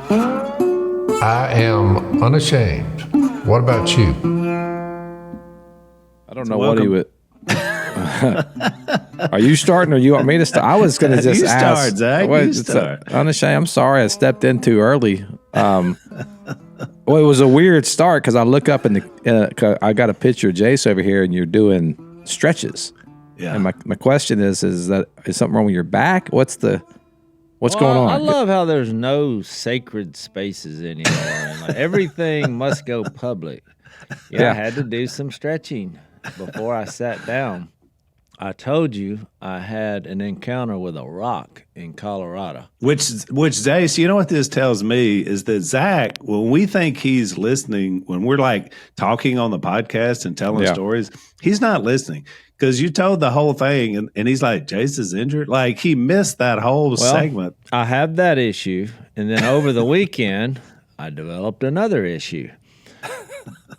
I am unashamed. What about you? I don't know what he would. Are you starting or you want me to start? I was going to just ask. Start, Zach. You start. Unashamed. I'm sorry I stepped in too early. Well, it was a weird start because I look up and I got a picture of Jase over here and you're doing stretches. Yeah. And my question is something wrong with your back? What's going on? I love how there's no sacred spaces anymore. And like everything must go public. Yeah, I had to do some stretching before I sat down. I told you I had an encounter with a rock in Colorado. Which Jase, you know what this tells me is that Zach, when we think he's listening, when we're like talking on the podcast and telling stories, he's not listening. Because you told the whole thing, and he's like, Jase is injured? Like, he missed that whole segment. I have that issue, and then over the weekend, I developed another issue.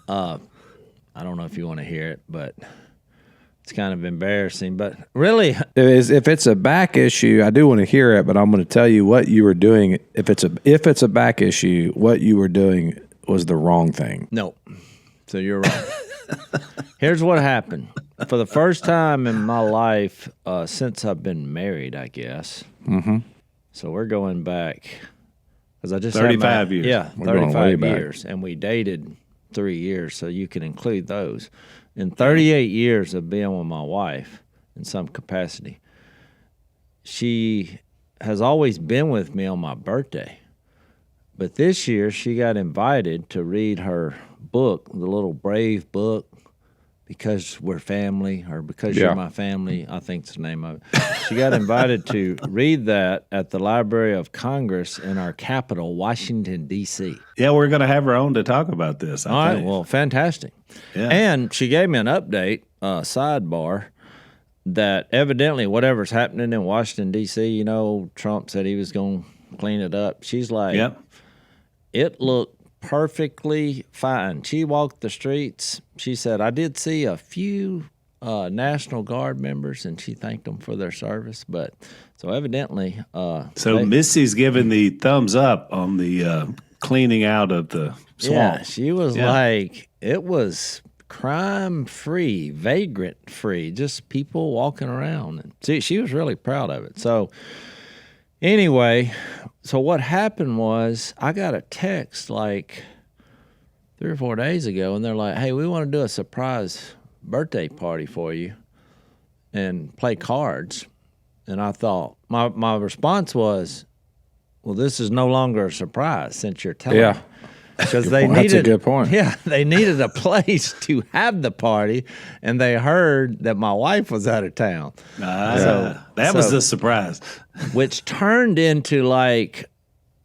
I don't know if you want to hear it, but it's kind of embarrassing. But really, if it's a back issue, I do want to hear it, but I'm going to tell you what you were doing. If it's a back issue, what you were doing was the wrong thing. No. So you're wrong. Here's what happened. For the first time in my life, since I've been married, I guess. Mm-hmm. So we're going back, because I just 35 years. Yeah, We're going way 35 back. years, and we dated 3 years, so you can include those. In 38 years of being with my wife, in some capacity, she has always been with me on my birthday. But this year, she got invited to read her book, the little Brave book, Because We're Family, or Because You're My Family, I think it's the name of it. She got invited to read that at the Library of Congress in our capital, Washington, D.C. Yeah, we're going to have her on to talk about this. All right, well, fantastic. Yeah. And she gave me an update, sidebar, that evidently whatever's happening in Washington, D.C., Trump said he was going to clean it up. She's like, it looked perfectly fine. She walked the streets. She said, I did see a few National Guard members, and she thanked them for their service. But so evidently, Missy's giving the thumbs up on the cleaning out of the swamp. Yeah, she was like, it was crime-free, vagrant-free, just people walking around. And see, she was really proud of it. So anyway, so what happened was I got a text like 3 or 4 days ago, and they're like, hey, we want to do a surprise birthday party for you and play cards. And I thought, my response was, well, this is no longer a surprise since you're telling me. Because that's a good point. Yeah, they needed a place to have the party, and they heard that my wife was out of town. That was the surprise. Which turned into like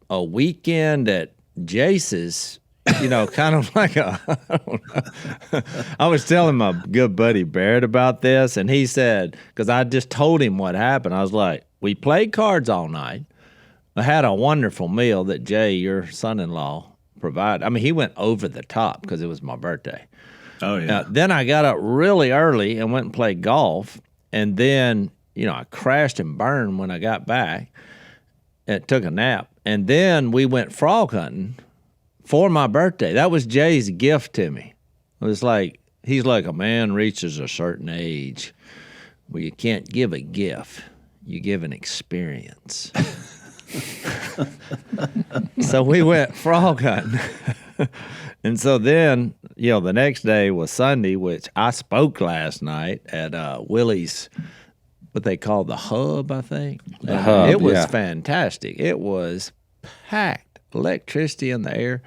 a weekend at Jase's, kind of like I don't know. I was telling my good buddy Barrett about this, and he said, because I just told him what happened, I was like, we played cards all night. I had a wonderful meal that Jay, your son-in-law, provided. I mean, he went over the top because it was my birthday. Oh, yeah. Then I got up really early and went and played golf, and then, I crashed and burned when I got back and took a nap. And then we went frog hunting for my birthday. That was Jay's gift to me. It was like, he's like, a man reaches a certain age where you can't give a gift. You give an experience. So we went frog hunting. And so then, the next day was Sunday, which I spoke last night at Willie's, what they call the Hub, I think. The Hub, it was fantastic. It was packed, electricity in the air.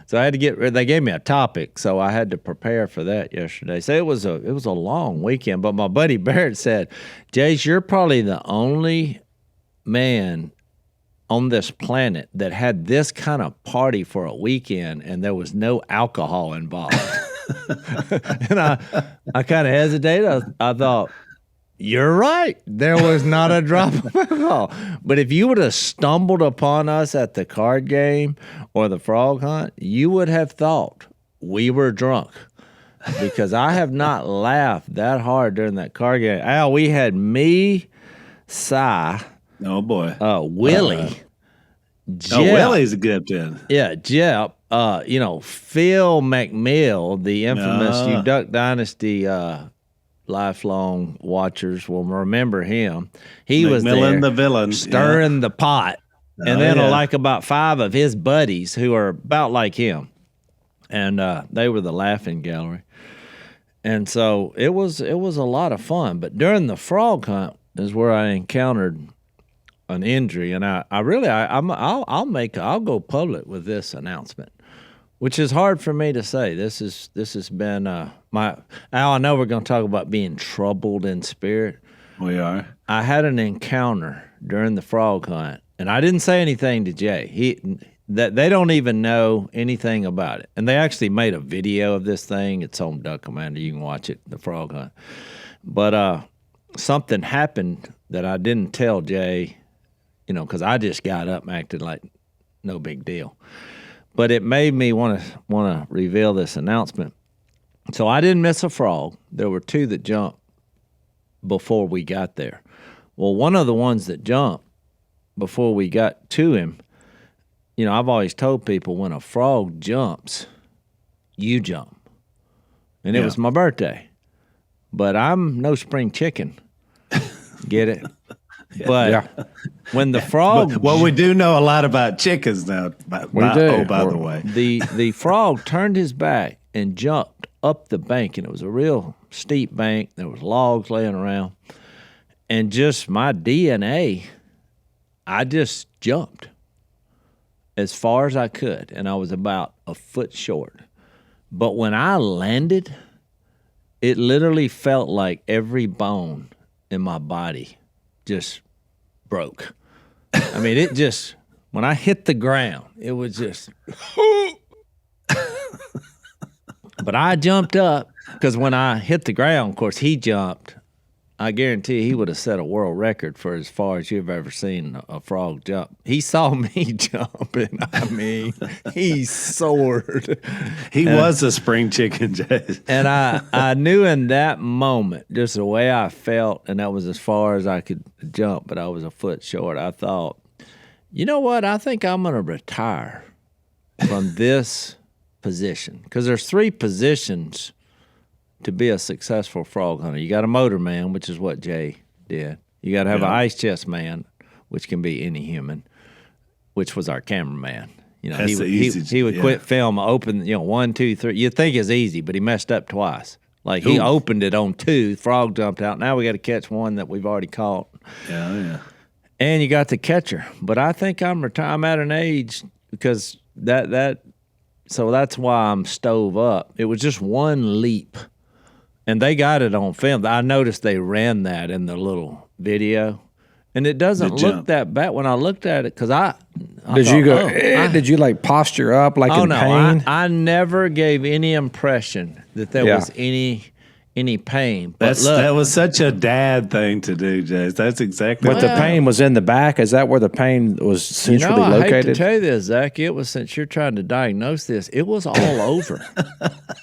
So I had to they gave me a topic, so I had to prepare for that yesterday. So it was a long weekend. But my buddy Barrett said, Jase, you're probably the only man on this planet that had this kind of party for a weekend and there was no alcohol involved. And I kind of hesitated. I thought, you're right. There was not a drop of alcohol. But if you would have stumbled upon us at the card game or the frog hunt, you would have thought we were drunk. Because I have not laughed that hard during that card game. Al, we had me, Si, oh boy, Willie, Oh, Willie's a good one. Yeah, Jep. Phil McMill, the infamous Duck Dynasty lifelong watchers will remember him. He was there, the villain, stirring the pot. And then like about 5 of his buddies who are about like him. And they were the laughing gallery. And so it was a lot of fun. But during the frog hunt is where I encountered an injury, and I'll go public with this announcement, which is hard for me to say. This has been Al, I know we're going to talk about being troubled in spirit. We are. I had an encounter during the frog hunt, and I didn't say anything to Jay. They don't even know anything about it, and they actually made a video of this thing. It's on Duck Commander. You can watch it, the frog hunt. But something happened that I didn't tell Jay, because I just got up and acted like no big deal. But it made me want to reveal this announcement. So I didn't miss a frog. There were 2 that jumped before we got there. Well, one of the ones that jumped before we got to him, I've always told people when a frog jumps, you jump. And it was my birthday. But I'm no spring chicken. Get it? But when the frog... Well, we do know a lot about chickens now. By the way. The frog turned his back and jumped up the bank, and it was a real steep bank. There was logs laying around. And just my DNA, I just jumped as far as I could, and I was about a foot short. But when I landed, it literally felt like every bone in my body just broke. I mean, when I hit the ground, it was just, but I jumped up because when I hit the ground, of course, he jumped. I guarantee he would have set a world record for as far as you've ever seen a frog jump. He saw me jumping. I mean, he soared. He was a spring chicken, Jase. And I knew in that moment, just the way I felt, and that was as far as I could jump, but I was a foot short. I thought, you know what? I think I'm going to retire from this position, because there's 3 positions to be a successful frog hunter. You got a motor man, which is what Jay did. You got to have an ice chest man, which can be any human, which was our cameraman. He would quit film, open, 1, 2, 3. You'd think it's easy, but he messed up twice. Like he opened it on 2, frog jumped out. Now we got to catch one that we've already caught. Yeah. And you got the catcher. But I think I'm at an age because so that's why I'm stove up. It was just one leap. And they got it on film. I noticed they ran that in the little video. And it doesn't look that bad when I looked at it, because did you like posture up like in pain? I never gave any impression that there was any pain. But that was such a dad thing to do, Jase. That's exactly. But the pain was in the back. Is that where the pain was centrally located? I hate to tell you this, Zach. It was, since you're trying to diagnose this, it was all over.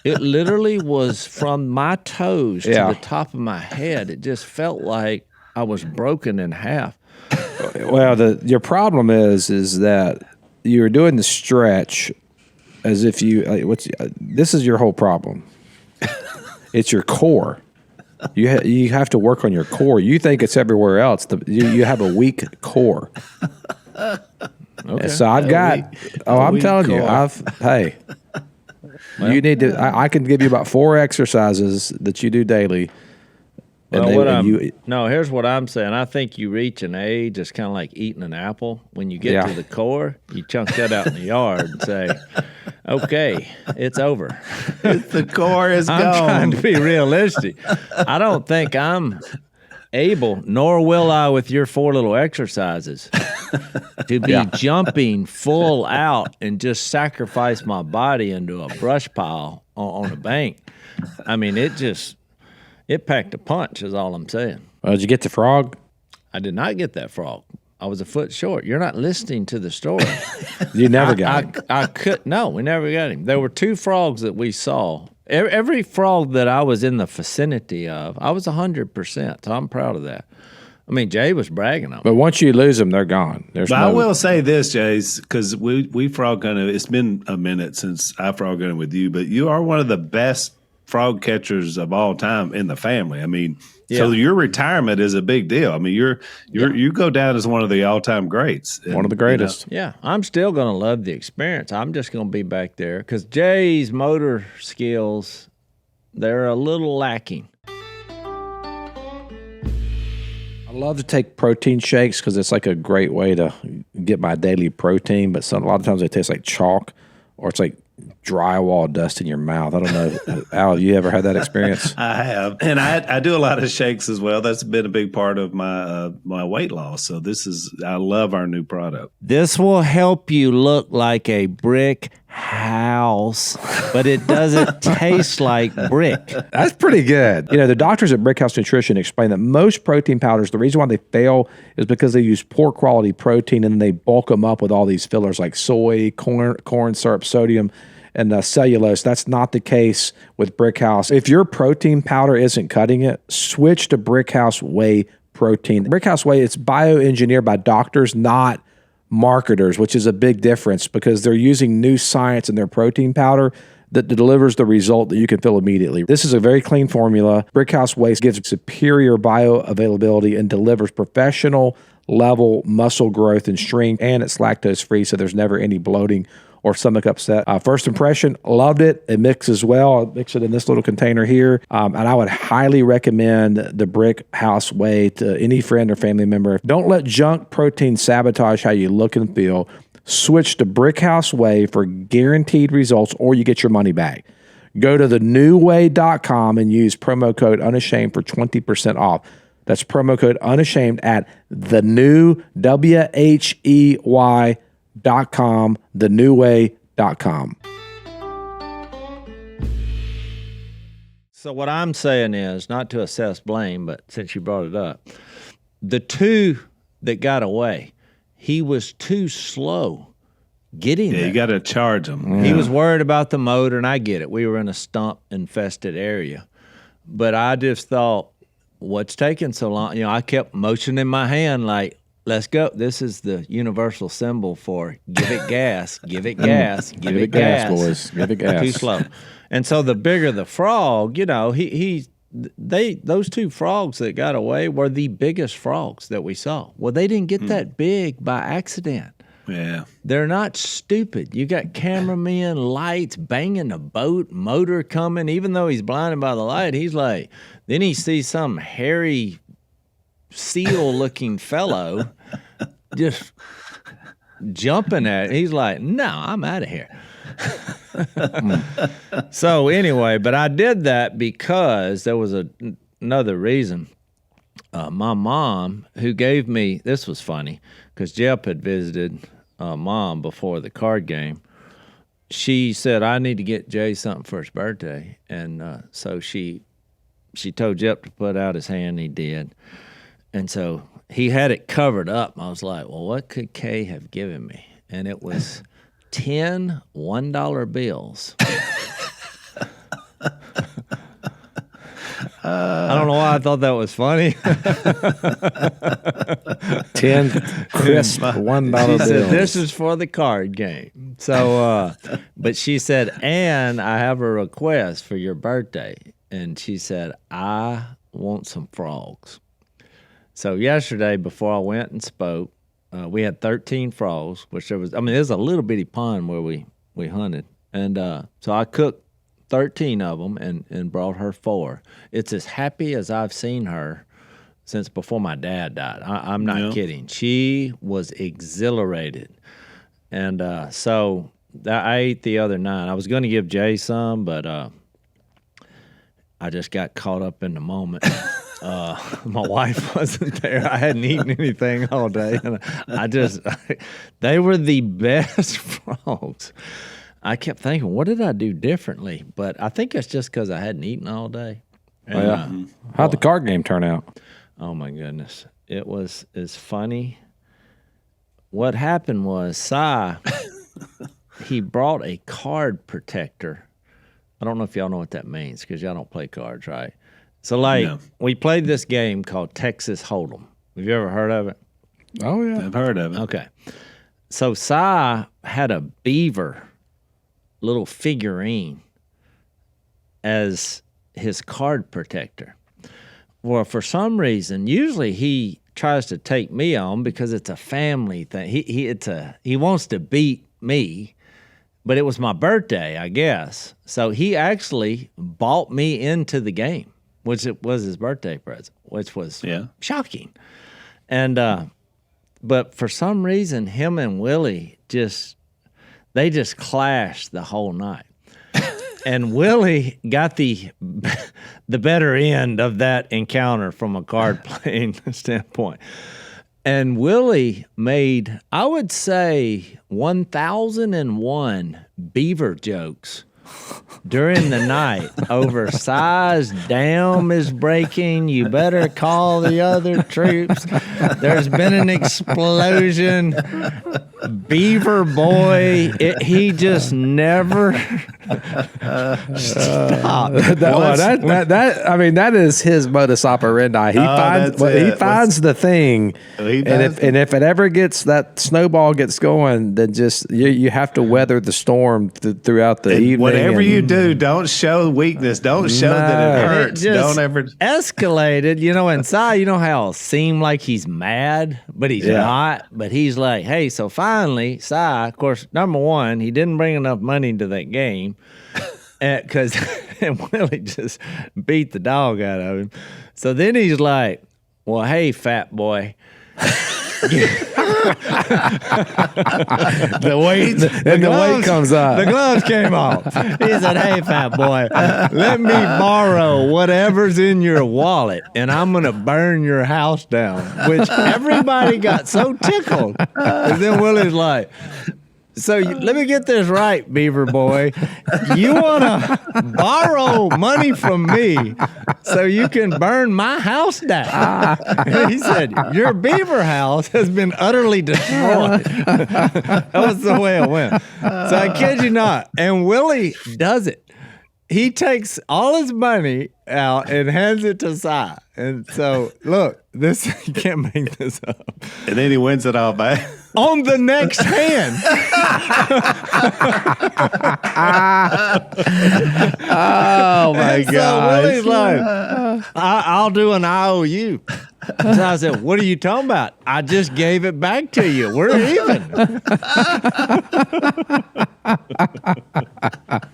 It literally was from my toes to the top of my head. It just felt like I was broken in half. Well, your problem is that you're doing the stretch as if this is your whole problem. It's your core. You have to work on your core. You think it's everywhere else. You have a weak core. Okay. So I'm telling you, you need to. I can give you about 4 exercises that you do daily. Here's what I'm saying. I think you reach an age, it's kind of like eating an apple. When you get to the core, you chunk that out in the yard and say, okay, it's over. The core is gone. I'm trying to be realistic. I don't think I'm able, nor will I with your 4 little exercises, to be jumping full out and just sacrifice my body into a brush pile on a bank. I mean, it packed a punch is all I'm saying. Did you get the frog? I did not get that frog. I was a foot short. You're not listening to the story. You never got him. No, we never got him. There were 2 frogs that we saw. Every frog that I was in the vicinity of, I was 100%, so I'm proud of that. I mean, Jay was bragging on me. But once you lose them, they're gone. But I will say this, Jase, because we frog hunted. It's been a minute since I frog hunted with you, but you are one of the best frog catchers of all time in the family. I mean, so your retirement is a big deal. I mean, you go down as one of the all-time greats. And, one of the greatest. Yeah, I'm still going to love the experience. I'm just going to be back there because Jay's motor skills, they're a little lacking. I love to take protein shakes because it's like a great way to get my daily protein, but a lot of times they taste like chalk or it's like drywall dust in your mouth. I don't know. Al, have you ever had that experience? I have, and I do a lot of shakes as well. That's been a big part of my my weight loss. So I love our new product. This will help you look like a brick house, but it doesn't taste like brick. That's pretty good. You know, the doctors at Brickhouse Nutrition explain that most protein powders, the reason why they fail is because they use poor quality protein and they bulk them up with all these fillers like soy, corn syrup, sodium, and cellulose. That's not the case with Brickhouse. If your protein powder isn't cutting it, switch to Brickhouse Whey protein. Brickhouse Whey, it's bioengineered by doctors, not marketers, which is a big difference because they're using new science in their protein powder that delivers the result that you can feel immediately. This is a very clean formula. Brickhouse Whey gives superior bioavailability and delivers professional level muscle growth and strength, and it's lactose free, so there's never any bloating or stomach upset. First impression, loved it. It mixes well. I'll mix it in this little container here. And I would highly recommend the Brickhouse Whey to any friend or family member. Don't let junk protein sabotage how you look and feel. Switch to Brickhouse Whey for guaranteed results or you get your money back. Go to thenewway.com and use promo code Unashamed for 20% off. That's promo code Unashamed at thenewway.com, thenewway.com. So what I'm saying is, not to assess blame, but since you brought it up, the two that got away, he was too slow getting there. You got to charge him. He was worried about the motor, and I get it. We were in a stump-infested area. But I just thought, what's taking so long? You know, I kept motioning my hand like, let's go. This is the universal symbol for give it gas, give it gas, give it gas, boys. Give it gas. Too slow. And so the bigger the frog, you know, those two frogs that got away were the biggest frogs that we saw. Well, they didn't get that big by accident. Yeah. They're not stupid. You got cameramen, lights, banging the boat, motor coming. Even though he's blinded by the light, he's like, then he sees some hairy seal-looking fellow just jumping at it. He's like, no, I'm out of here. So anyway, but I did that because there was another reason. My mom, who gave me, this was funny, because Jeff had visited Mom before the card game. She said, I need to get Jay something for his birthday. And so she told Jeff to put out his hand, and he did. And so he had it covered up. I was like, well, what could Kay have given me? And it was 10 $1 bills. I don't know why I thought that was funny. 10 crisp $1 bills. She said, this is for the card game. So, but she said, and I have a request for your birthday. And she said, I want some frogs. So yesterday, before I went and spoke, we had 13 frogs, which there's a little bitty pond where we hunted. And so I cooked 13 of them and brought her 4. It's as happy as I've seen her since before my dad died. I'm not kidding. She was exhilarated. And so I ate the other 9. I was going to give Jay some, but I just got caught up in the moment. My wife wasn't there. I hadn't eaten anything all day. And they were the best frogs. I kept thinking, what did I do differently? But I think it's just because I hadn't eaten all day. And, How'd the card game turn out? Oh, my goodness. It was as funny. What happened was Si, he brought a card protector. I don't know if y'all know what that means because y'all don't play cards, right? So, we played this game called Texas Hold'em. Have you ever heard of it? Oh, yeah. I've heard of it. Okay. So Si had a beaver little figurine as his card protector. Well, for some reason, usually he tries to take me on because it's a family thing. He wants to beat me, but it was my birthday, I guess. So he actually bought me into the game, which it was his birthday present, which was shocking. And but for some reason, him and Willie just clashed the whole night. And Willie got the better end of that encounter from a card playing standpoint. And Willie made, I would say, 1,001 beaver jokes during the night over Si's dam is breaking. You better call the other troops. There's been an explosion. Beaver boy, he just never stopped. That is his modus operandi. He finds the thing, and if it ever that snowball gets going, then just you have to weather the storm throughout the evening. Whatever you do, don't show weakness. Don't show that it hurts. Don't ever escalated. And Si, how it seemed like he's mad, but he's not. But he's like, hey, so finally, Si, of course, number one, he didn't bring enough money to that game because Willie just beat the dog out of him. So then he's like, well, hey, fat boy. The weight comes up. The gloves came off. He said, hey, fat boy, let me borrow whatever's in your wallet, and I'm going to burn your house down, which everybody got so tickled. And then Willie's like, so let me get this right, Beaver boy. You want to borrow money from me so you can burn my house down? He said, your beaver house has been utterly destroyed. That was the way it went. So I kid you not. And Willie does it. He takes all his money out and hands it to Si. And so, look, you can't make this up. And then he wins it all back. On the next hand. Oh, my God. So Willie's like, I'll do an IOU. So I said, what are you talking about? I just gave it back to you. We're even.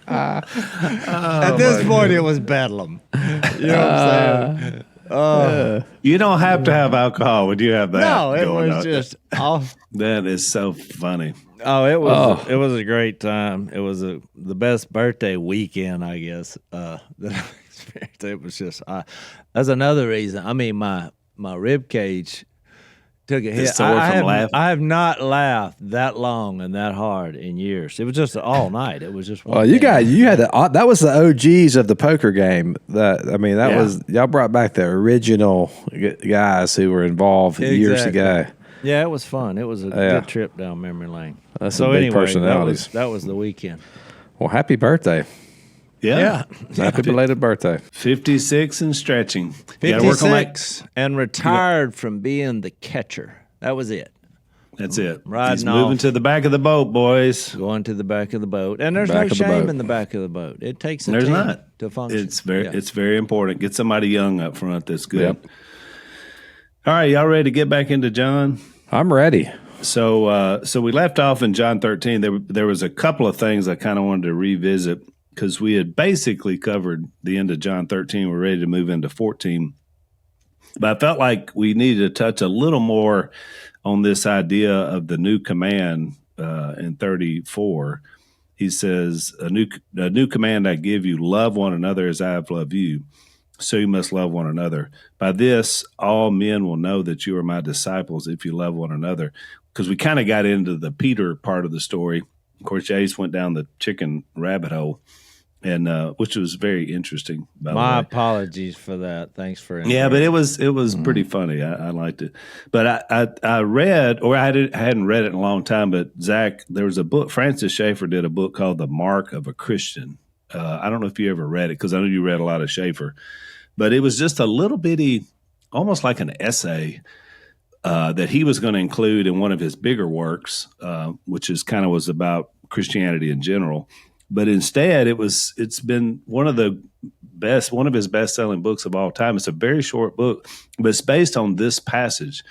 At this point, it was bedlam. You know what I'm saying? You don't have to have alcohol when you have that. No, it was just off. That is so funny. Oh, it was a great time. It was the best birthday weekend, I guess, that I experienced. It was just that's another reason. I mean, my rib cage took a hit. I have not laughed that long and that hard in years. It was just all night. It was just one. Well, that was the OGs of the poker game. Was y'all brought back the original guys who were involved years ago. Yeah, it was fun. It was a good trip down memory lane. That's some big personalities. That was the weekend. Well, happy birthday. Yeah. Happy belated birthday. 56 and stretching. 56 and retired from being the catcher. That was it. That's it. He's moving to the back of the boat, boys. Going to the back of the boat. And there's no shame in the back of the boat. It takes a team to function. It's very important. Get somebody young up front that's good. Yep. All right, y'all ready to get back into John? I'm ready. So we left off in John 13. There was a couple of things I kind of wanted to revisit because we had basically covered the end of John 13. We're ready to move into 14. But I felt like we needed to touch a little more on this idea of the new command in 34. He says, a new command I give you, love one another as I have loved you. So you must love one another. By this, all men will know that you are my disciples if you love one another. Because we kind of got into the Peter part of the story. Of course, Jase went down the chicken rabbit hole, and which was very interesting. My apologies for that. Thanks for but it was pretty funny. I liked it. But I read, or I hadn't read it in a long time. But Zach, there was a book. Francis Schaeffer did a book called "The Mark of a Christian." I don't know if you ever read it because I know you read a lot of Schaeffer. But it was just a little bitty, almost like an essay that he was going to include in one of his bigger works, which is kind of was about Christianity in general. But instead, it's been one of his best-selling books of all time. It's a very short book, but it's based on this passage.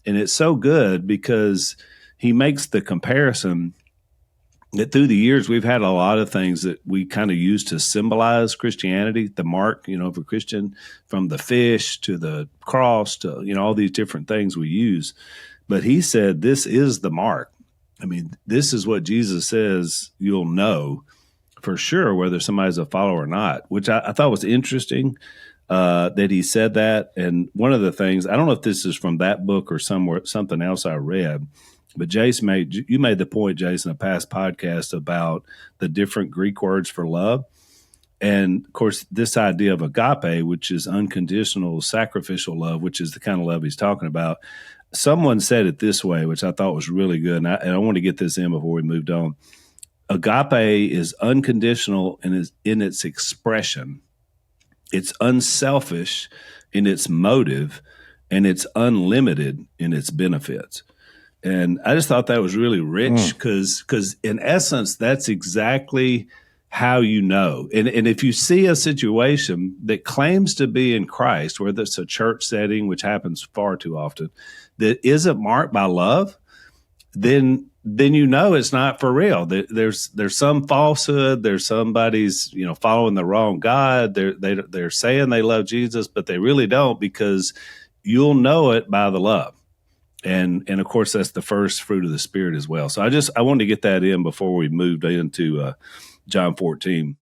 And it's so good because he makes the comparison that through the years, we've had a lot of things that we kind of use to symbolize Christianity, the mark, of a Christian, from the fish to the cross to, all these different things we use. But he said, this is the mark. I mean, this is what Jesus says you'll know for sure whether somebody's a follower or not, which I thought was interesting that he said that. And one of the things, I don't know if this is from that book or something else I read, but Jase made the point, Jase, in a past podcast about the different Greek words for love. And of course, this idea of agape, which is unconditional sacrificial love, which is the kind of love he's talking about. Someone said it this way, which I thought was really good. And I want to get this in before we moved on. Agape is unconditional in its expression. It's unselfish in its motive, and it's unlimited in its benefits. And I just thought that was really rich because in essence, that's exactly how you know. And if you see a situation that claims to be in Christ, whether it's a church setting, which happens far too often, that isn't marked by love, then it's not for real. There's some falsehood. There's somebody's following the wrong God. They're saying they love Jesus, but they really don't, because you'll know it by the love. And of course, that's the first fruit of the Spirit as well. So I wanted to get that in before we moved into John 14.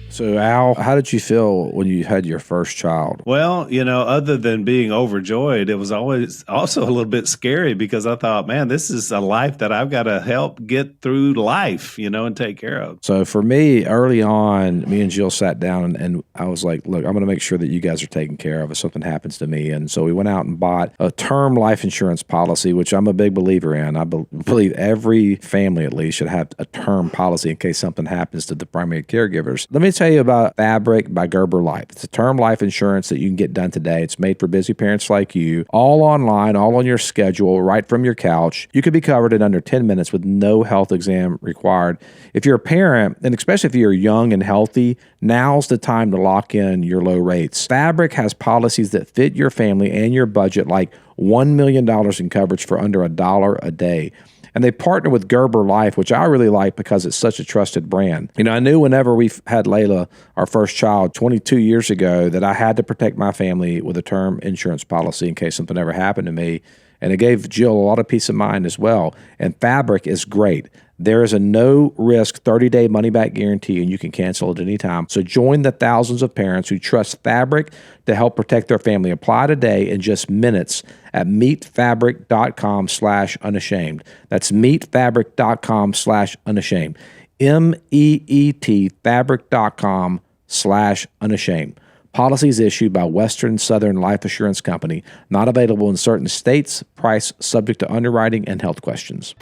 So, Al, how did you feel when you had your first child? Well, other than being overjoyed, it was always also a little bit scary, because I thought, man, this is a life that I've got to help get through life, and take care of. So for me, early on, me and Jill sat down and I was like, look, I'm going to make sure that you guys are taken care of if something happens to me. And so we went out and bought a term life insurance policy, which I'm a big believer in. I believe every family at least should have a term policy in case something happens to the primary caregivers. Let me tell you about Fabric by Gerber Life. It's a term life insurance that you can get done today. It's made for busy parents like you, all online, all on your schedule, right from your couch. You could be covered in under 10 minutes with no health exam required. If you're a parent, and especially if you're young and healthy, now's the time to lock in your low rates. Fabric has policies that fit your family and your budget, like $1 million in coverage for under $1 a day. And they partner with Gerber Life, which I really like because it's such a trusted brand. I knew whenever we had Layla, our first child, 22 years ago, that I had to protect my family with a term insurance policy in case something ever happened to me. And it gave Jill a lot of peace of mind as well. And Fabric is great. There is a no-risk 30-day money-back guarantee, and you can cancel at any time. So join the thousands of parents who trust Fabric to help protect their family. Apply today in just minutes at meetfabric.com/unashamed. That's meetfabric.com/unashamed. MEET fabric.com/unashamed. Policies issued by Western Southern Life Assurance Company. Not available in certain states. Price subject to underwriting and health questions.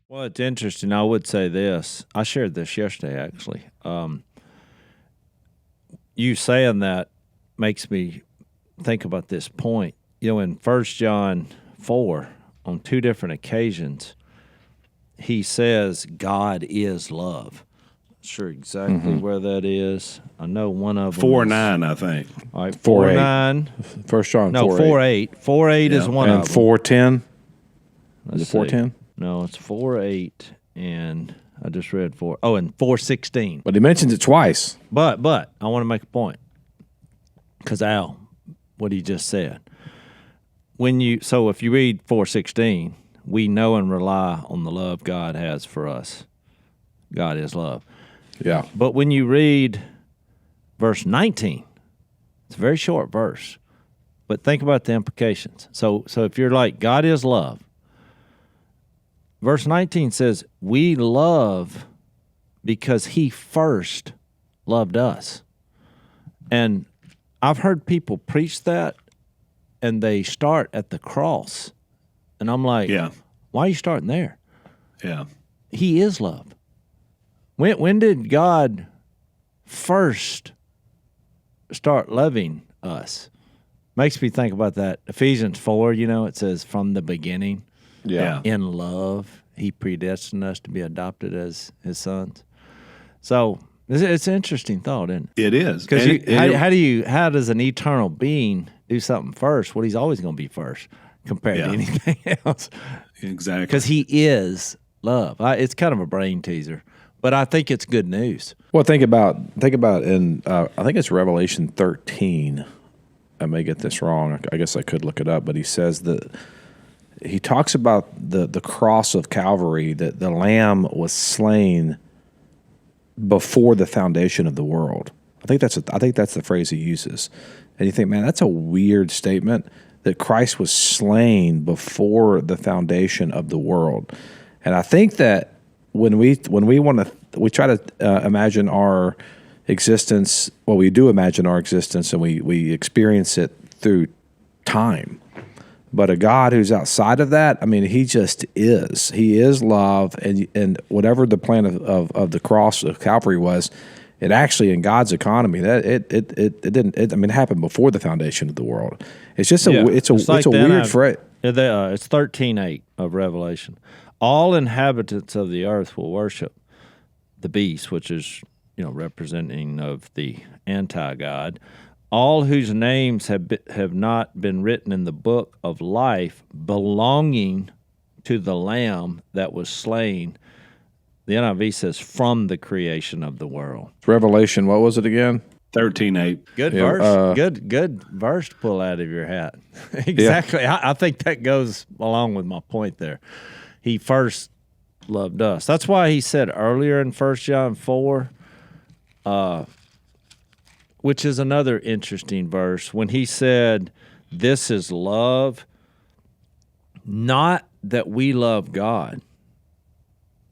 Well, it's interesting. I would say this. I shared this yesterday, actually. You saying that makes me think about this point. In 1 John 4, on two different occasions, he says God is love. Not sure exactly where that is. I know one of them 4:9, I think. All right, 4:9. 1 John 4:8. No, 4:8. 4:8 is one and of them. 4:10. Let's Is it 4:10? No, it's 4:8, and I just read 4. Oh, and 4:16. But he mentions it twice. But I want to make a point, because Al, what he just said. So if you read 4:16, we know and rely on the love God has for us. God is love. Yeah. But when you read verse 19, it's a very short verse, but think about the implications. So if you're like, God is love, verse 19 says, we love because he first loved us. And I've heard people preach that, and they start at the cross. And I'm like, why are you starting there? Yeah. He is love. When did God first start loving us. Makes me think about that Ephesians 4. It says from the beginning, Yeah. in love, He predestined us to be adopted as His sons. So it's an interesting thought, isn't it? It is. Because And how does an eternal being do something first? Well, He's always going to be first compared to anything else. Exactly. Because He is love. It's kind of a brain teaser, but I think it's good news. Well, think about in I think it's Revelation 13. I may get this wrong. I guess I could look it up, but he says that he talks about the cross of Calvary, that the Lamb was slain before the foundation of the world. I think that's the phrase he uses. And you think, man, that's a weird statement, that Christ was slain before the foundation of the world. And I think that when we try to imagine our existence, well, we do imagine our existence, and we experience it through time. But a God who's outside of that, I mean, He just is. He is love, and whatever the plan of the cross of Calvary was, it actually, in God's economy, that it didn't. It happened before the foundation of the world. It's just it's a weird phrase. It's 13:8 of Revelation. All inhabitants of the earth will worship the beast, which is representing of the anti-God. All whose names have not been written in the book of life belonging to the Lamb that was slain. The NIV says from the creation of the world. Revelation, what was it again? 13:8. Good verse. Good verse to pull out of your hat. Exactly. Yeah. I think that goes along with my point there. He first loved us. That's why he said earlier in 1 John 4, which is another interesting verse, when he said, this is love, not that we love God,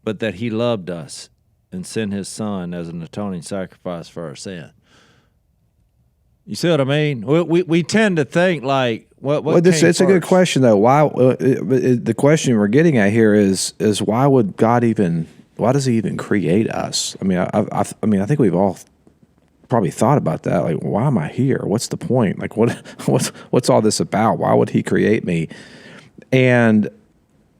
but that He loved us and sent His Son as an atoning sacrifice for our sin. You see what I mean? We tend to think like, what came it's first? a good question, though. Why the question we're getting at here is why would God why does He even create us? I mean, I think we've all probably thought about that. Like, why am I here? What's the point? Like, what's all this about? Why would He create me? And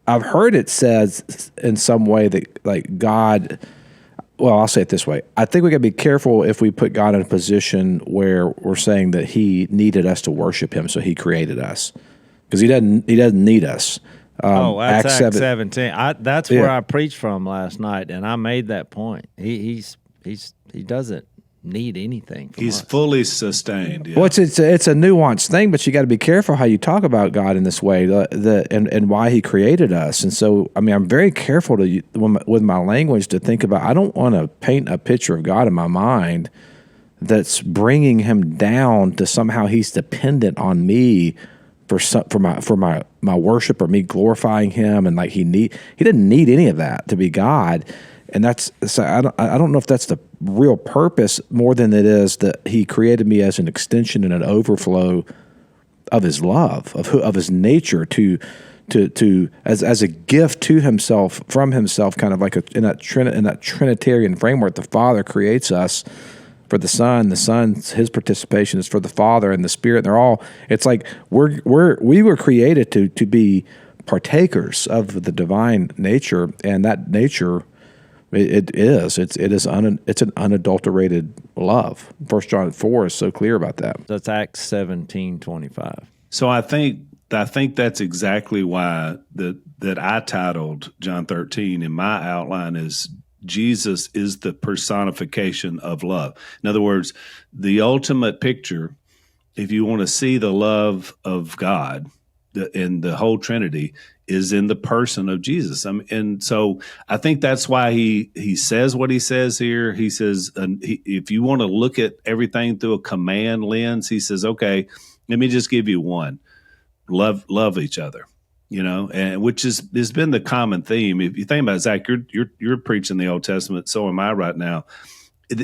I've heard it says in some way that like God. Well, I'll say it this way. I think we got to be careful if we put God in a position where we're saying that He needed us to worship Him, so He created us, because He doesn't need us. That's Acts 17. That's where I preached from last night, and I made that point. He doesn't need anything from He's us. fully sustained. Yeah. Well, it's a nuanced thing, but you got to be careful how you talk about God in this way, and why He created us. And so, I mean, I'm very careful with my language to think about. I don't want to paint a picture of God in my mind that's bringing Him down to somehow He's dependent on me for my worship, or me glorifying Him, and like He didn't need any of that to be God. And I don't know if that's the real purpose, more than it is that He created me as an extension and an overflow of His love, of His nature, as a gift to Himself, from Himself, kind of like in that Trinitarian framework. The Father creates us for the Son. The Son's His participation is for the Father and the Spirit. They're all. It's like we were created to be partakers of the divine nature, and that nature. It's an unadulterated love. 1 John 4 is so clear about that. That's Acts 17:25. So I think that's exactly why that I titled John 13 in my outline is Jesus is the personification of love. In other words, the ultimate picture, if you want to see the love of God in the whole Trinity, is in the person of Jesus. And so I think that's why he says what he says here. He says, if you want to look at everything through a command lens, he says, okay, let me just give you one: love each other. And which has been the common theme. If you think about it, Zach, you're preaching the Old Testament. So am I right now.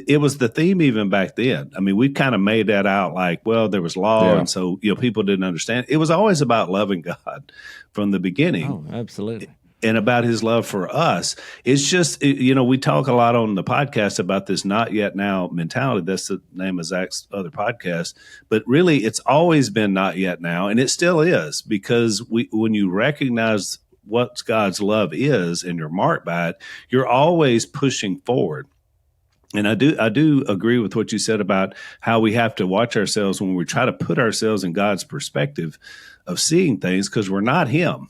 It was the theme even back then. I mean, we kind of made that out like, well, there was law, and so people didn't understand. It was always about loving God from the beginning. Oh, absolutely. and about his love for us. It's just, we talk a lot on the podcast about this not yet now mentality. That's the name of Zach's other podcast. But really, it's always been not yet now, and it still is, because when you recognize what God's love is and you're marked by it, you're always pushing forward. And I do agree with what you said about how we have to watch ourselves when we try to put ourselves in God's perspective of seeing things, because we're not him.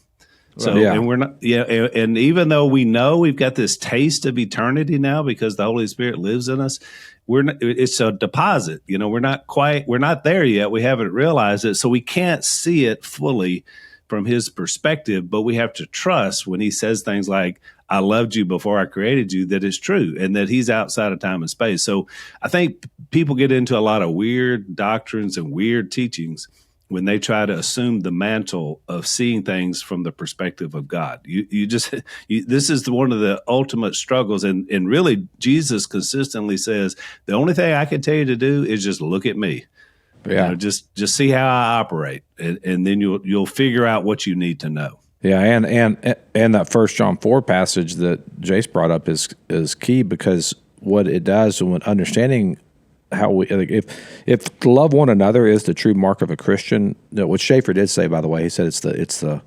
So, and we're not, and even though we know we've got this taste of eternity now because the Holy Spirit lives in us, it's a deposit. We're not there yet. We haven't realized it. So we can't see it fully from his perspective, but we have to trust when he says things like, I loved you before I created you, that is true, and that he's outside of time and space. So I think people get into a lot of weird doctrines and weird teachings when they try to assume the mantle of seeing things from the perspective of God. This is one of the ultimate struggles. And really, Jesus consistently says, the only thing I can tell you to do is just look at me. Yeah. Just see how I operate. And then you'll figure out what you need to know. Yeah. And that 1 John 4 passage that Jase brought up is key, because what it does when understanding how we, if to love one another is the true mark of a Christian, what Schaeffer did say, by the way, he said it's the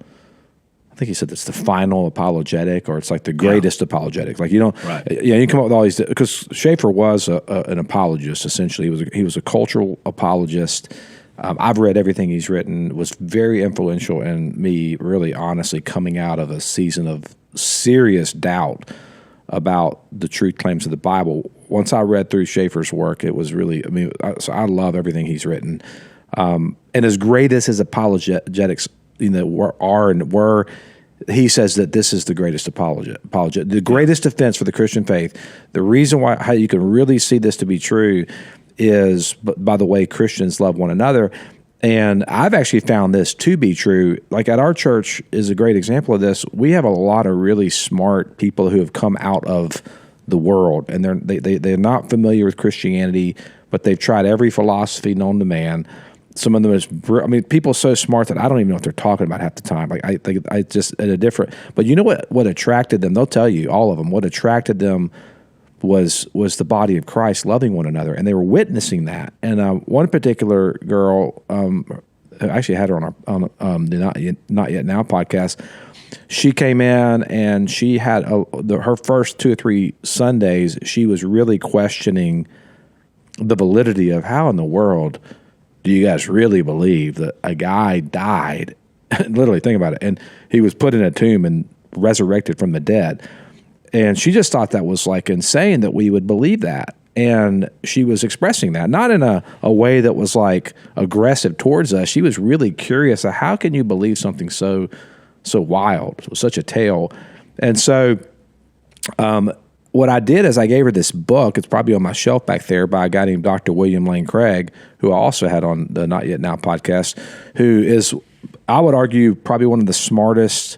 I think he said it's the final apologetic, or it's like the greatest apologetic. Like, you come up with all these, because Schaeffer was an apologist, essentially. He was a cultural apologist. I've read everything he's written, was very influential in me really honestly coming out of a season of serious doubt about the truth claims of the Bible. Once I read through Schaeffer's work, it was really, so I love everything he's written. And as great as his apologetics, were, he says that this is the greatest apologet, the greatest defense for the Christian faith. The reason how you can really see this to be true is by the way Christians love one another. And I've actually found this to be true. Like at our church is a great example of this. We have a lot of really smart people who have come out of the world, and they're not familiar with Christianity, but they've tried every philosophy known to man. Some of them is, people so smart that I don't even know what they're talking about half the time. Like I just at a different. But you know what attracted them? They'll tell you, all of them. What attracted them was the body of Christ loving one another, and they were witnessing that. And one particular girl, I actually had her on the Not Yet Now podcast. She came in and she had her first 2 or 3 Sundays. She was really questioning the validity of how in the world do you guys really believe that a guy died? Literally, think about it, and he was put in a tomb and resurrected from the dead. And she just thought that was like insane that we would believe that. And she was expressing that, not in a way that was like aggressive towards us. She was really curious of how can you believe something so wild, such a tale. And so what I did is I gave her this book. It's probably on my shelf back there, by a guy named Dr. William Lane Craig, who I also had on the Not Yet Now podcast, who is, I would argue, probably one of the smartest,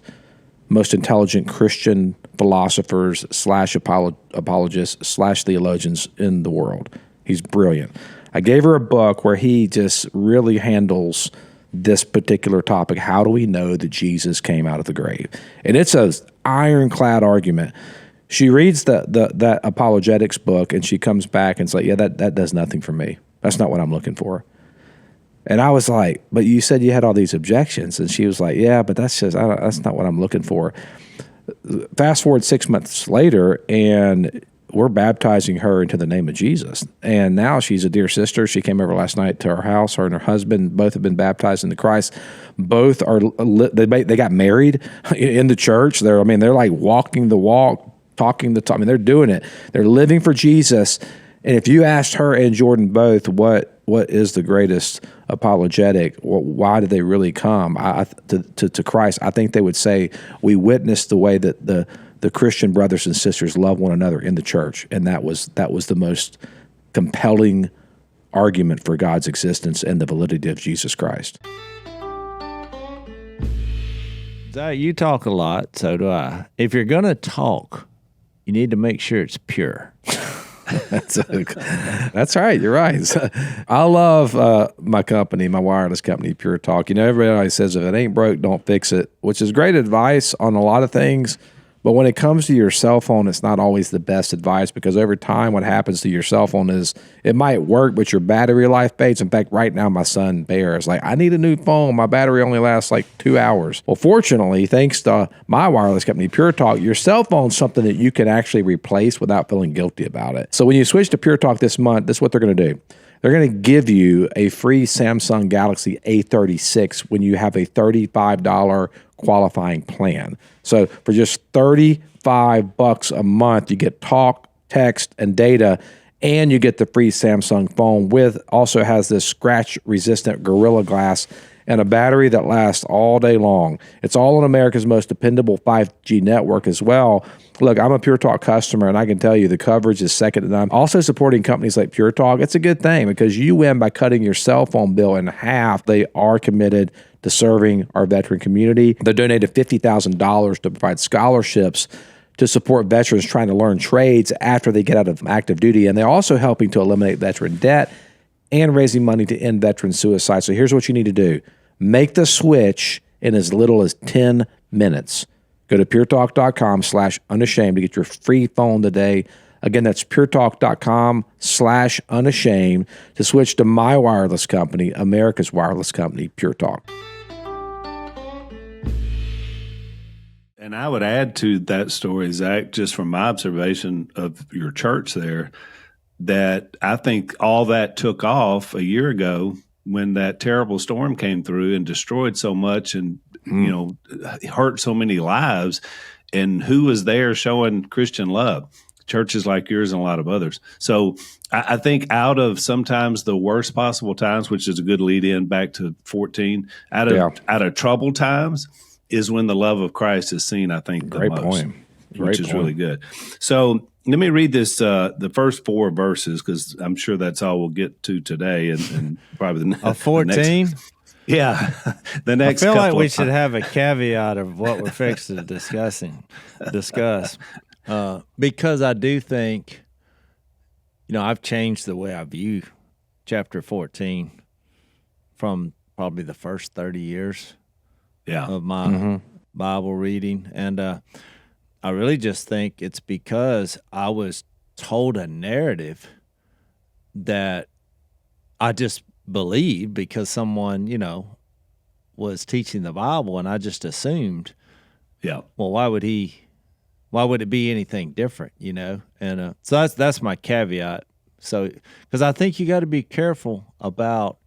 most intelligent Christian philosophers / apologists / theologians in the world. He's brilliant. I gave her a book where he just really handles this particular topic. How do we know that Jesus came out of the grave? And it's an ironclad argument. She reads that apologetics book and she comes back and it's like, yeah, that does nothing for me. That's not what I'm looking for. And I was like, but you said you had all these objections. And she was like, yeah, but that's not what I'm looking for. Fast forward 6 months later, and we're baptizing her into the name of Jesus. And now she's a dear sister. She came over last night to our house. Her and her husband both have been baptized into Christ. Both are they got married in the church. They're like walking the walk, talking the talk. They're doing it. They're living for Jesus. And if you asked her and Jordan both what is the greatest apologetic, why did they really come to Christ, I think they would say we witnessed the way that the Christian brothers and sisters love one another in the church, and that was the most compelling argument for God's existence and the validity of Jesus Christ. You talk a lot, so do I. If you're going to talk, you need to make sure it's pure. That's right. You're right. I love my company, my wireless company, Pure Talk. You know, everybody says if it ain't broke, don't fix it, which is great advice on a lot of things. But when it comes to your cell phone, it's not always the best advice, because over time what happens to your cell phone is it might work, but your battery life fades. In fact, right now my son Bear is like, I need a new phone. My battery only lasts like 2 hours. Well, fortunately, thanks to my wireless company, Pure Talk, your cell phone's something that you can actually replace without feeling guilty about it. So when you switch to Pure Talk this month, this is what they're going to do. They're going to give you a free Samsung Galaxy A36 when you have a $35 qualifying plan. So for just $35 a month, you get talk, text, and data, and you get the free Samsung phone also has this scratch-resistant Gorilla Glass and a battery that lasts all day long. It's all on America's most dependable 5G network as well. Look, I'm a Pure Talk customer, and I can tell you the coverage is second to none. Also supporting companies like Pure Talk, it's a good thing because you win by cutting your cell phone bill in half. They are committed to serving our veteran community. They donated $50,000 to provide scholarships to support veterans trying to learn trades after they get out of active duty. And they're also helping to eliminate veteran debt and raising money to end veteran suicide. So here's what you need to do. Make the switch in as little as 10 minutes. Go to puretalk.com/unashamed to get your free phone today. Again, that's puretalk.com/unashamed to switch to my wireless company, America's wireless company, Pure Talk. And I would add to that story, Zach, just from my observation of your church there, that I think all that took off a year ago when that terrible storm came through and destroyed so much and, hurt so many lives. And who was there showing Christian love? Churches like yours and a lot of others. So I think out of sometimes the worst possible times, which is a good lead in back to 14, out of troubled times is when the love of Christ is seen, I think, the most. Which is really good. So let me read this, the first 4 verses, because I'm sure that's all we'll get to today, and probably the 14. Yeah, the next. I feel like we should have a caveat of what we're fixing to discuss, because I do think, I've changed the way I view chapter 14 from probably the first 30 years of my Bible reading, and I really just think it's because I was told a narrative that I just believed because someone, was teaching the Bible, and I just assumed, well, why would it be anything different, And so that's my caveat. So, because I think you got to be careful about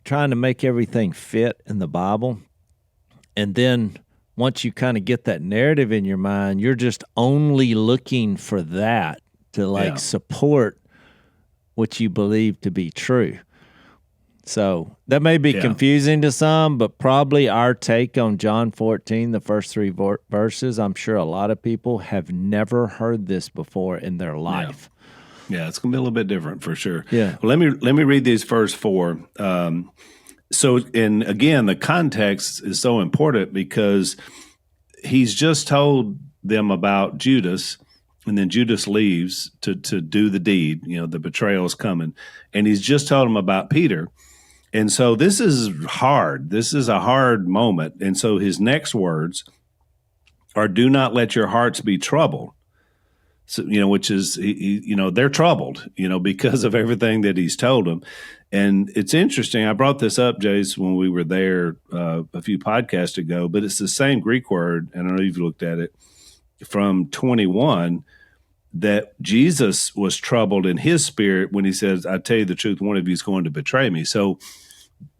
trying to make everything fit in the Bible, and then once you kind of get that narrative in your mind, you're just only looking for that to support what you believe to be true. So that may be confusing to some, but probably our take on John 14, the first 3 verses, I'm sure a lot of people have never heard this before in their life. Yeah, it's going to be a little bit different for sure. Yeah. Well, let me read these first 4. And again, the context is so important because he's just told them about Judas, and then Judas leaves to do the deed. The betrayal is coming, and he's just told them about Peter. And so this is hard. This is a hard moment. And so his next words are, "Do not let your hearts be troubled." So, which is, they're troubled, because of everything that he's told them. And it's interesting. I brought this up, Jase, when we were there a few podcasts ago, but it's the same Greek word, and I don't know if you looked at it, from 21, that Jesus was troubled in his spirit when he says, "I tell you the truth, one of you is going to betray me." So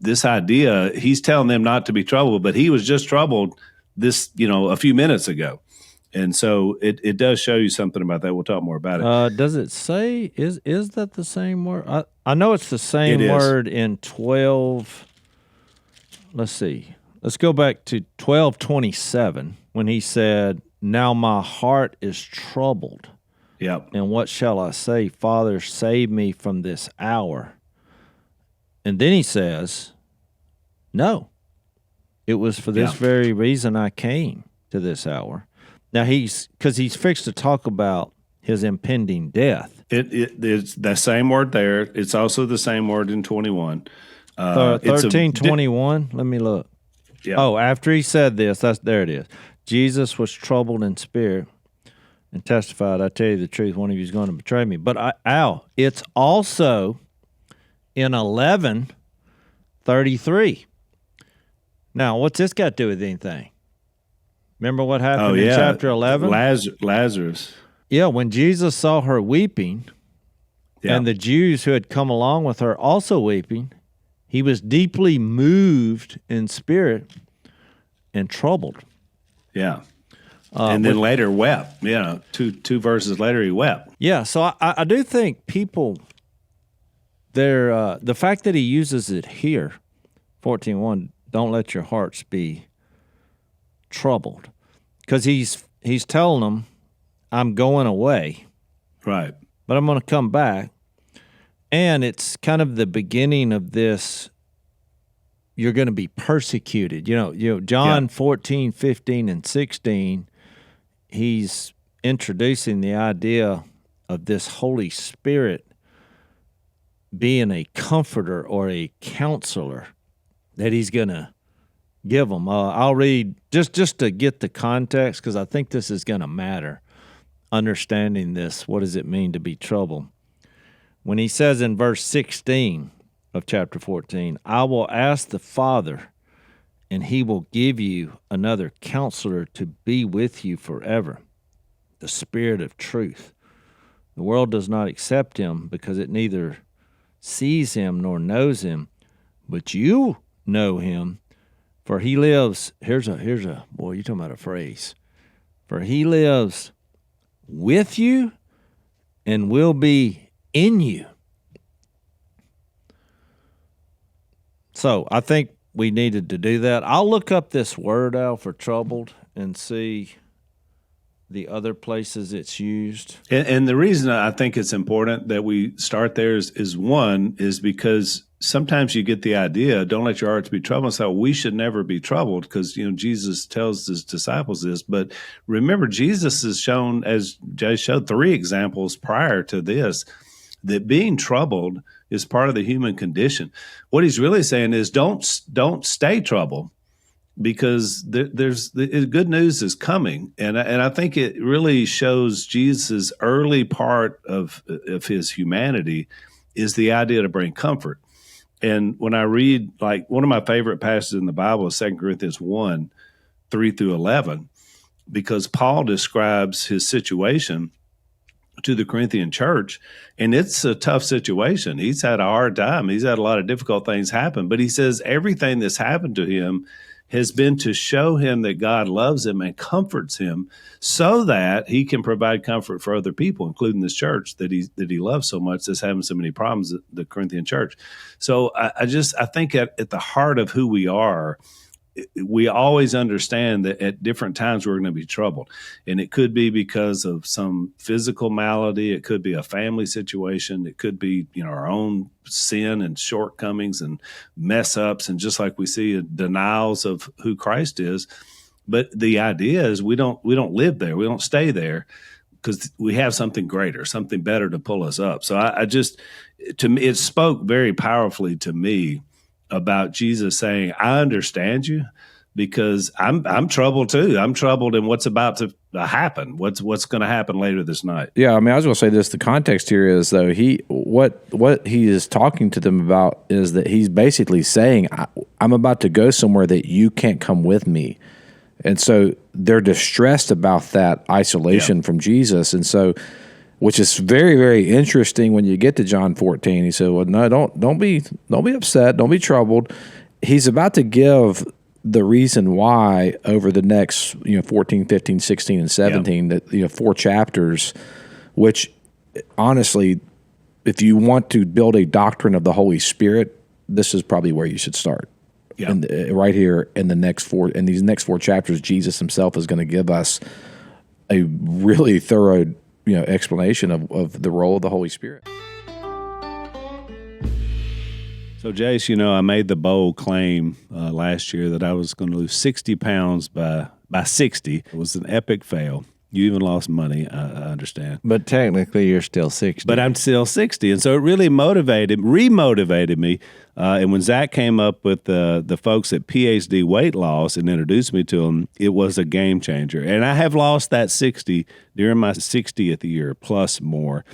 this idea, he's telling them not to be troubled, but he was just troubled a few minutes ago. And so it does show you something about that. We'll talk more about it. Does it say, is that the same word? I know it's the same word in 12. Let's see. Let's go back to 12:27 when he said, "Now my heart is troubled. Yep. And what shall I say? Father, save me from this hour." And then he says, "No, it was for this very reason I came to this hour." Now because he's fixed to talk about his impending death. It's the same word there. It's also the same word in 21. 13:21. Let me look. Yeah. Oh, after he said this, there it is. Jesus was troubled in spirit and testified, I tell you the truth, one of you is going to betray me. But it's also in 11:33. Now, what's this got to do with anything? Remember what happened in chapter 11? Lazarus. Yeah, when Jesus saw her weeping, and the Jews who had come along with her also weeping, he was deeply moved in spirit and troubled. Yeah. And then later wept. Two verses later he wept. Yeah, so I do think people, the fact that he uses it here, 14:1, don't let your hearts be troubled. Because he's telling them, I'm going away. Right. But I'm going to come back. And it's kind of the beginning of this, you're going to be persecuted. John 14, 15, and 16, he's introducing the idea of this Holy Spirit being a comforter or a counselor that he's going to give them. I'll read just to get the context, because I think this is going to matter. Understanding this, what does it mean to be troubled? When he says in verse 16 of chapter 14, I will ask the Father, and he will give you another counselor to be with you forever, the Spirit of truth. The world does not accept him because it neither sees him nor knows him, but you know him, for he lives, here's a boy, you're talking about a phrase, for he lives with you and will be in you. So I think we needed to do that. I'll look up this word, Al, for troubled and see the other places it's used. And the reason I think it's important that we start there is because sometimes you get the idea, don't let your hearts be troubled. So we should never be troubled because, Jesus tells his disciples this. But remember, Jesus has shown, as Jay showed, 3 examples prior to this, that being troubled is part of the human condition. What he's really saying is don't stay troubled, because the good news is coming. And I think it really shows Jesus' early part of his humanity is the idea to bring comfort. And when I read, like, one of my favorite passages in the Bible is 2 Corinthians 1, 3 through 11, because Paul describes his situation to the Corinthian church, and it's a tough situation. He's had a hard time. He's had a lot of difficult things happen, but he says everything that's happened to him has been to show him that God loves him and comforts him so that he can provide comfort for other people, including this church that he loves so much that's having so many problems, the Corinthian church. So I think at the heart of who we are, we always understand that at different times we're going to be troubled. And it could be because of some physical malady. It could be a family situation. It could be, our own sin and shortcomings and mess ups. And just like we see denials of who Christ is. But the idea is we don't live there. We don't stay there because we have something greater, something better to pull us up. So to me, it spoke very powerfully to me about Jesus saying, I understand you because I'm troubled too. I'm troubled in what's about to happen, what's going to happen later this night. Yeah, I mean, I was going to say this. The context here is, though, what he is talking to them about is that he's basically saying, I'm about to go somewhere that you can't come with me. And so they're distressed about that isolation from Jesus. And so, which is very, very interesting when you get to John 14. He said, well, no, don't be upset. Don't be troubled. He's about to give the reason why over the next 14, 15, 16, and 17, that 4 chapters, which honestly, if you want to build a doctrine of the Holy Spirit, this is probably where you should start. Yeah. Right here in these next 4 chapters, Jesus himself is going to give us a really thorough explanation of the role of the Holy Spirit. So, Jase, I made the bold claim last year that I was going to lose 60 pounds by 60. It was an epic fail. You even lost money, I understand. But technically, you're still 60. But I'm still 60. And so it really remotivated me. And when Zach came up with the folks at PhD Weight Loss and introduced me to them, it was a game changer. And I have lost that 60 during my 60th year, plus more.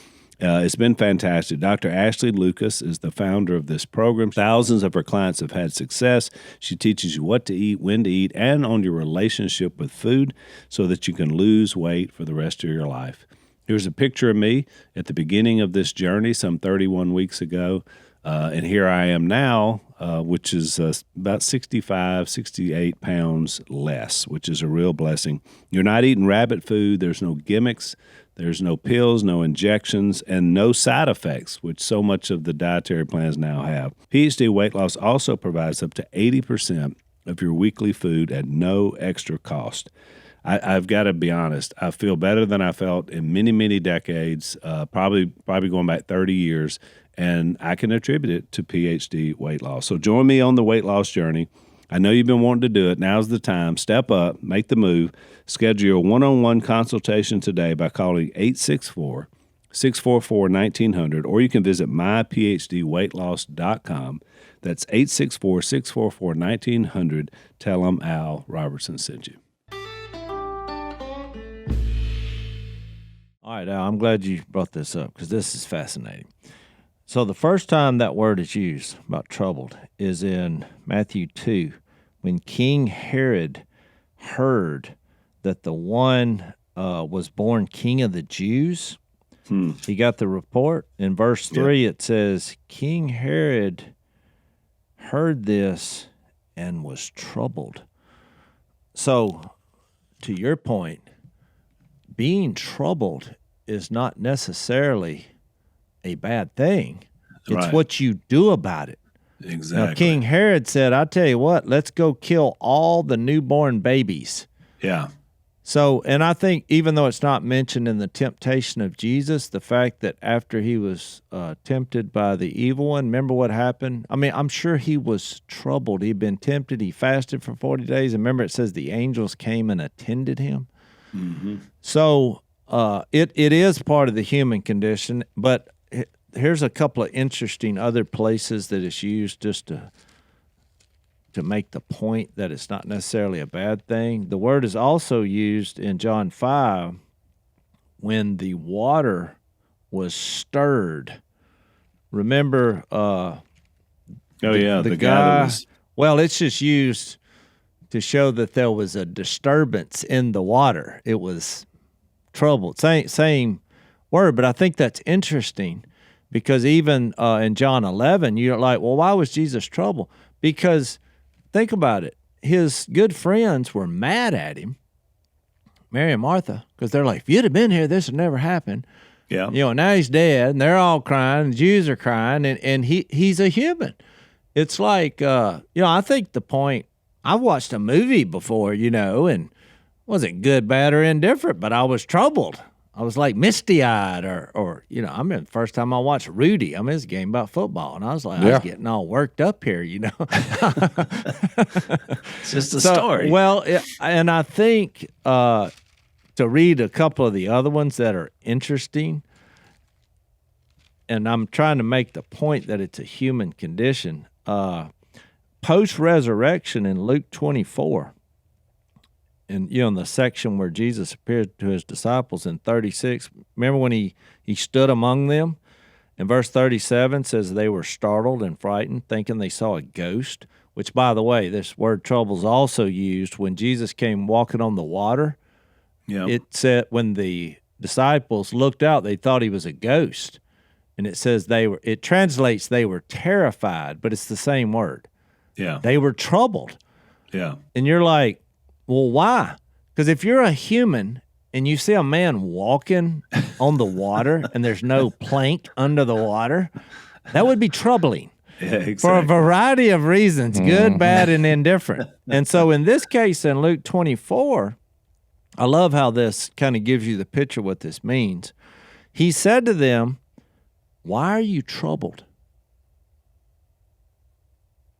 It's been fantastic. Dr. Ashley Lucas is the founder of this program. Thousands of her clients have had success. She teaches you what to eat, when to eat, and on your relationship with food so that you can lose weight for the rest of your life. Here's a picture of me at the beginning of this journey some 31 weeks ago. And here I am now, which is about 65, 68 pounds less, which is a real blessing. You're not eating rabbit food. There's no gimmicks. There's no pills, no injections, and no side effects, which so much of the dietary plans now have. PhD Weight Loss also provides up to 80% of your weekly food at no extra cost. I've got to be honest. I feel better than I felt in many, many decades, probably going back 30 years, and I can attribute it to PhD Weight Loss. So join me on the weight loss journey. I know you've been wanting to do it. Now's the time. Step up, make the move. Schedule your one-on-one consultation today by calling 864-644-1900, or you can visit myphdweightloss.com. That's 864-644-1900. Tell them Al Robertson sent you. All right, Al, I'm glad you brought this up because this is fascinating. So the first time that word is used about troubled is in Matthew 2, when King Herod heard that the one was born king of the Jews. He got the report. In verse 3, it says, King Herod heard this and was troubled. So, to your point, being troubled is not necessarily a bad thing. It's what you do about it. Exactly. Now, King Herod said, I tell you what, let's go kill all the newborn babies. Yeah. So, and I think even though it's not mentioned in the temptation of Jesus, the fact that after he was tempted by the evil one, remember what happened? I mean, I'm sure he was troubled. He'd been tempted. He fasted for 40 days. And remember, it says the angels came and attended him. Mm-hmm. So it is part of the human condition, but here's a couple of interesting other places that it's used just to make the point that it's not necessarily a bad thing. The word is also used in John 5 when the water was stirred. Remember the guy that was... Well, it's just used to show that there was a disturbance in the water. It was troubled. Same word, but I think that's interesting because even in John 11, you're like, well, why was Jesus troubled? Because think about it. His good friends were mad at him, Mary and Martha, because they're like, if you'd have been here, this would never happen. Yeah. You know, now he's dead, and they're all crying, the Jews are crying, and he's a human. It's like, I think the point, I've watched a movie before, and wasn't good, bad, or indifferent, but I was troubled. I was like misty-eyed or I remember the first time I watched Rowdy. I mean, it's a game about football, and I was like, I was getting all worked up here, It's just a story. Well, and I think to read a couple of the other ones that are interesting, and I'm trying to make the point that it's a human condition. Post-resurrection in Luke 24, and in the section where Jesus appeared to his disciples in 36, remember when he stood among them? And verse 37 says they were startled and frightened, thinking they saw a ghost, which, by the way, this word trouble is also used when Jesus came walking on the water. Yeah. It said when the disciples looked out, they thought he was a ghost. And it says it translates they were terrified, but it's the same word. Yeah. They were troubled. Yeah. And you're like, well, why? Because if you're a human and you see a man walking on the water and there's no plank under the water, that would be troubling. Yeah, exactly. For a variety of reasons, good, bad, and indifferent. And so in this case, in Luke 24, I love how this kind of gives you the picture of what this means. He said to them, why are you troubled?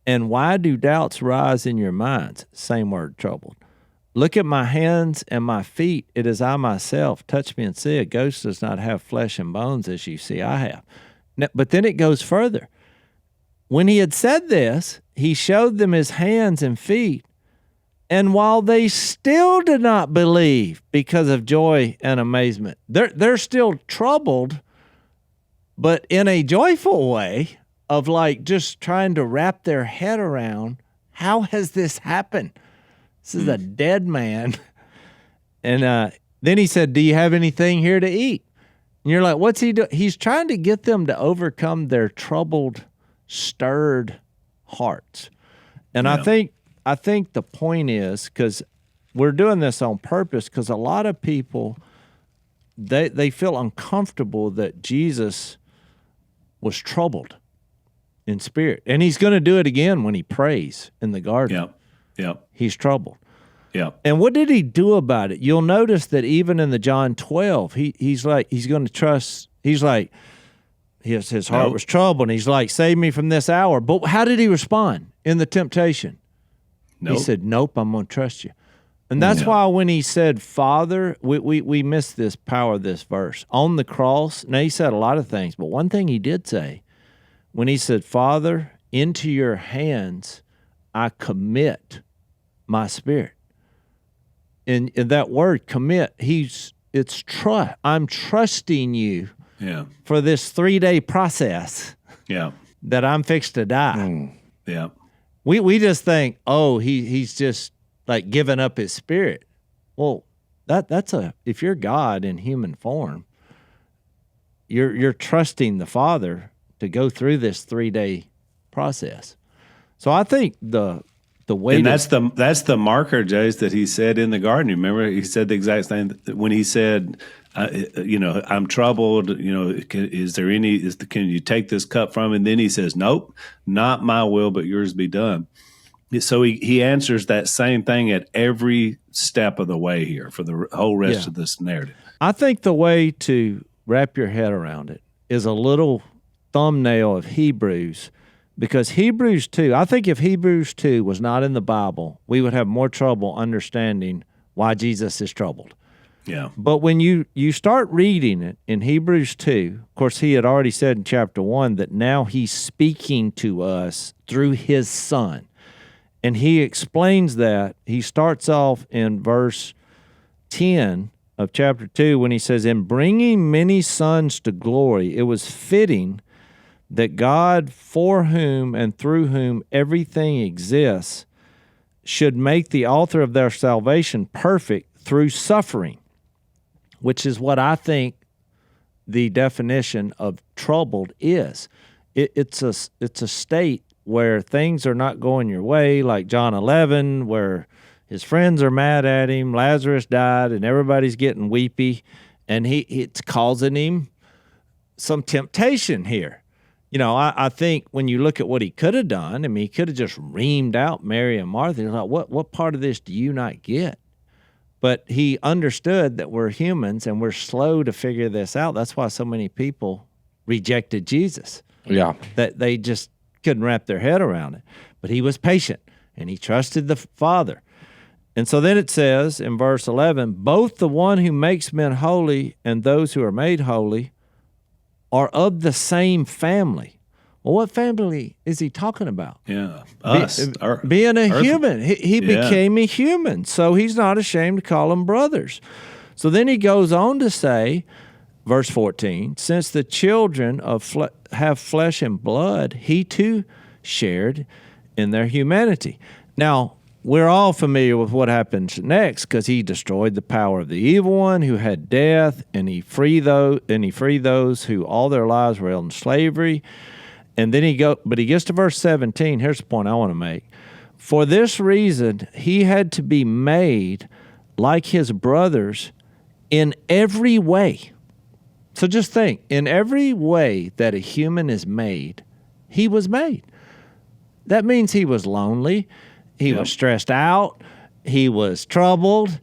And why do doubts rise in your minds? Same word, troubled. Look at my hands and my feet. It is I myself. Touch me and see. A ghost does not have flesh and bones as you see I have. Now, but then it goes further. When he had said this, he showed them his hands and feet. And while they still did not believe because of joy and amazement, they're still troubled, but in a joyful way of like just trying to wrap their head around, how has this happened? This is a dead man. And then he said, do you have anything here to eat? And you're like, what's he doing? He's trying to get them to overcome their troubled, stirred hearts. And I think the point is, because we're doing this on purpose, because a lot of people, they feel uncomfortable that Jesus was troubled in spirit. And he's going to do it again when he prays in the garden. Yeah. He's troubled. Yeah. And what did he do about it? You'll notice that even in the John 12, he's like, he's going to trust. He's like, his heart was troubled. And he's like, save me from this hour. But how did he respond in the temptation? He said, nope, I'm going to trust you. And that's why when he said, Father, we miss this power of this verse. On the cross, now he said a lot of things, but one thing he did say, when he said, Father, into your hands I commit my spirit. In that word, commit, it's trust. I'm trusting you for this 3-day process that I'm fixed to die. Yeah. We just think, oh, he's just like giving up his spirit. Well, that's if you're God in human form, you're trusting the Father to go through this 3-day process. So I think the way and that's the marker, Jase, that he said in the garden. You remember he said the exact same when he said, I'm troubled. Can you take this cup from me? And then he says, nope, not my will, but yours be done. So he answers that same thing at every step of the way here for the whole rest of this narrative. I think the way to wrap your head around it is a little thumbnail of Hebrews, because Hebrews 2, I think if Hebrews 2 was not in the Bible, we would have more trouble understanding why Jesus is troubled. Yeah. But when you start reading it in Hebrews 2, of course, he had already said in chapter 1 that now he's speaking to us through his Son. And he explains that. He starts off in verse 10 of chapter 2 when he says, in bringing many sons to glory, it was fitting that God, for whom and through whom everything exists, should make the author of their salvation perfect through suffering, which is what I think the definition of troubled is. It's a state where things are not going your way, like John 11, where his friends are mad at him, Lazarus died, and everybody's getting weepy, and it's causing him some temptation here. I think when you look at what he could have done, he could have just reamed out Mary and Martha. He's like, what part of this do you not get? But he understood that we're humans and we're slow to figure this out. That's why so many people rejected Jesus. Yeah. That they just couldn't wrap their head around it. But he was patient and he trusted the Father. And so then it says in verse 11, both the one who makes men holy and those who are made holy are of the same family. Well, what family is he talking about? Yeah, us. Being a human. He became a human, so he's not ashamed to call them brothers. So then he goes on to say, verse 14, since the children have flesh and blood, he too shared in their humanity. Now, we're all familiar with what happens next, because he destroyed the power of the evil one who had death, and he freed those who all their lives were held in slavery. And then he gets to verse 17. Here's the point I want to make. For this reason, he had to be made like his brothers in every way. So just think, in every way that a human is made, he was made. That means he was lonely. He was stressed out. He was troubled.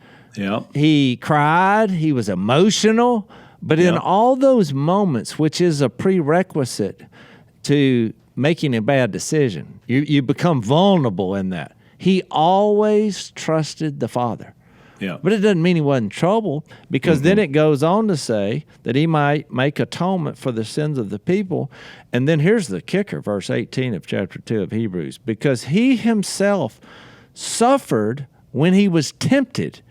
He cried. He was emotional. But in all those moments, which is a prerequisite to making a bad decision, you become vulnerable in that. He always trusted the Father. Yeah. But it doesn't mean he wasn't in trouble, because then it goes on to say that he might make atonement for the sins of the people. And then here's the kicker, verse 18 of chapter 2 of Hebrews. Because he himself suffered when he was tempted,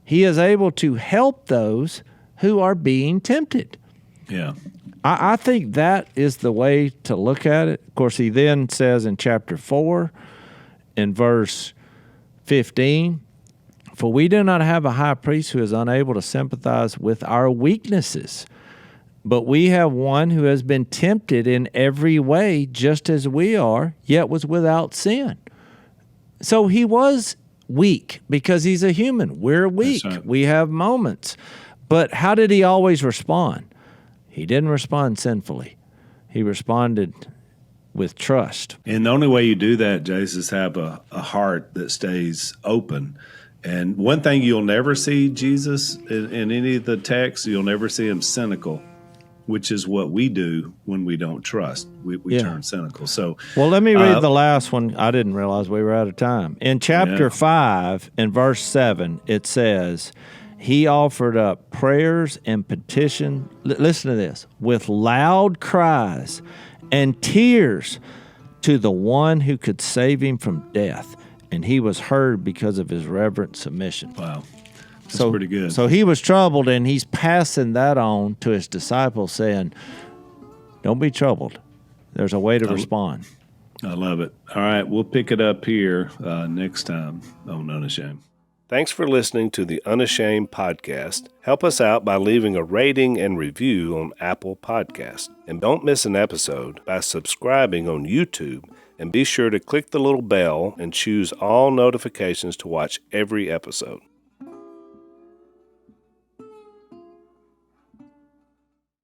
he is able to help those who are being tempted. Yeah. I think that is the way to look at it. Of course, he then says in chapter 4, in verse 15, for we do not have a high priest who is unable to sympathize with our weaknesses, but we have one who has been tempted in every way, just as we are, yet was without sin. So he was weak because he's a human. We're weak. That's right. We have moments. But how did he always respond? He didn't respond sinfully. He responded with trust. And the only way you do that, Jase, is have a heart that stays open. And one thing you'll never see Jesus in any of the texts, you'll never see him cynical, which is what we do when we don't trust. We turn cynical. So, well, let me read the last one. I didn't realize we were out of time. In chapter 5, in verse 7, it says, he offered up prayers and petition. Listen to this. With loud cries and tears to the one who could save him from death. And he was heard because of his reverent submission. Wow. That's pretty good. So he was troubled, and he's passing that on to his disciples, saying, don't be troubled. There's a way to respond. I love it. All right, we'll pick it up here next time on Unashamed. Thanks for listening to the Unashamed podcast. Help us out by leaving a rating and review on Apple Podcasts. And don't miss an episode by subscribing on YouTube. And be sure to click the little bell and choose all notifications to watch every episode.